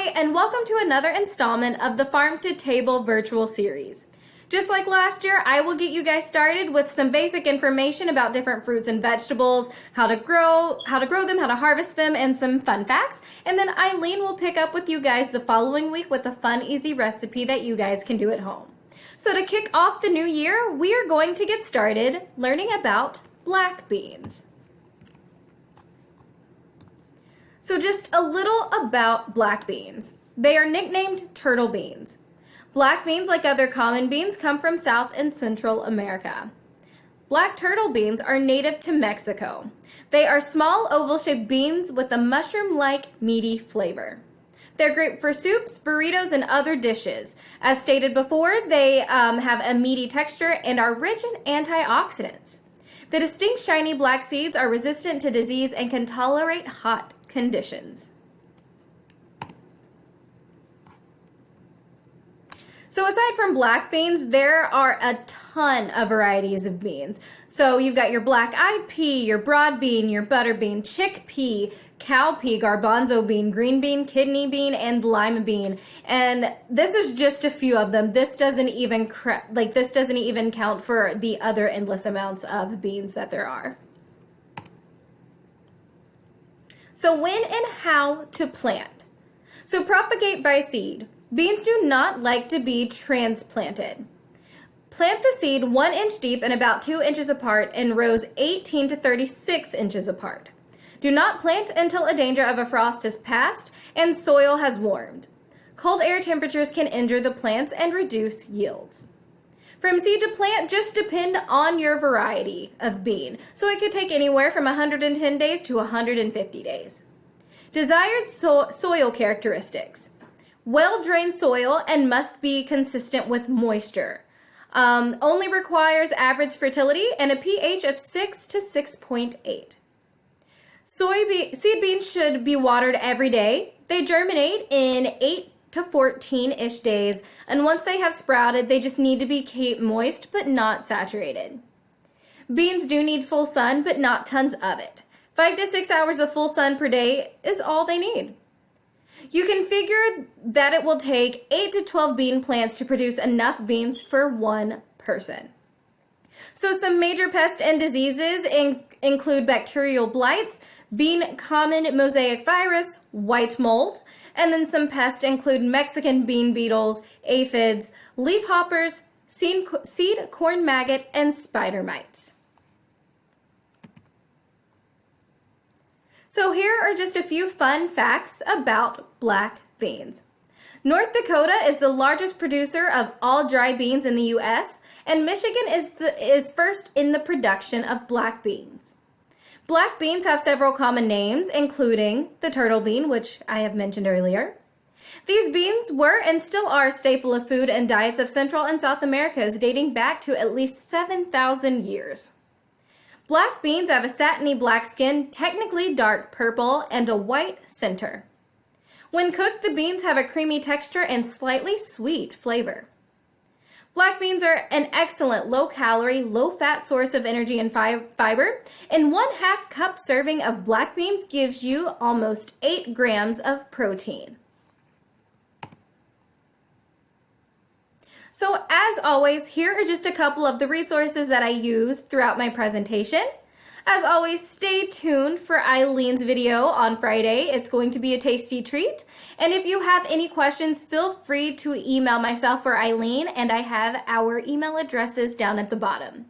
Hi, and welcome to another installment of the Farm to Table virtual series. Just like last year, I will get you guys started with some basic information about different fruits and vegetables, how to grow them, how to harvest them, and some fun facts. And then Eileen will pick up with you guys the following week with a fun, easy recipe that you guys can do at home. So to kick off the new year, we are going to get started learning about black beans. So just a little about black beans. They are nicknamed turtle beans. Black beans, like other common beans, come from South and Central America. Black turtle beans are native to Mexico. They are small oval-shaped beans with a mushroom-like meaty flavor. They're great for soups, burritos, and other dishes. As stated before, they have a meaty texture and are rich in antioxidants. The distinct shiny black seeds are resistant to disease and can tolerate hot conditions. So aside from black beans, there are a ton of varieties of beans. So you've got your black-eyed pea, your broad bean, your butter bean, chickpea, cowpea, garbanzo bean, green bean, kidney bean, and lima bean. And this is just a few of them. This doesn't even count for the other endless amounts of beans that there are. So when and how to plant. So propagate by seed. Beans do not like to be transplanted. Plant the seed 1 inch deep and about 2 inches apart in rows 18 to 36 inches apart. Do not plant until a danger of a frost has passed and soil has warmed. Cold air temperatures can injure the plants and reduce yields. From seed to plant just depend on your variety of bean, so it could take anywhere from 110 days to 150 days. Desired soil characteristics. Well-drained soil and must be consistent with moisture. Only requires average fertility and a pH of 6 to 6.8. Seed beans should be watered every day. They germinate in 8 to 14-ish days, and once they have sprouted, they just need to be kept moist but not saturated. Beans do need full sun, but not tons of it. 5 to 6 hours of full sun per day is all they need. You can figure that it will take 8 to 12 bean plants to produce enough beans for one person. So some major pests and diseases include bacterial blights, bean common mosaic virus, white mold, and then some pests include Mexican bean beetles, aphids, leafhoppers, seed corn maggot, and spider mites. So here are just a few fun facts about black beans. North Dakota is the largest producer of all dry beans in the U.S., and Michigan is first in the production of black beans. Black beans have several common names, including the turtle bean, which I have mentioned earlier. These beans were and still are a staple of food and diets of Central and South Americas, dating back to at least 7,000 years. Black beans have a satiny black skin, technically dark purple, and a white center. When cooked, the beans have a creamy texture and slightly sweet flavor. Black beans are an excellent low-calorie, low-fat source of energy and fiber, and 1/2 cup serving of black beans gives you almost 8 grams of protein. So as always, here are just a couple of the resources that I used throughout my presentation. As always, stay tuned for Eileen's video on Friday. It's going to be a tasty treat. And if you have any questions, feel free to email myself or Eileen, and I have our email addresses down at the bottom.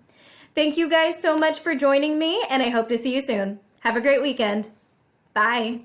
Thank you guys so much for joining me, and I hope to see you soon. Have a great weekend. Bye.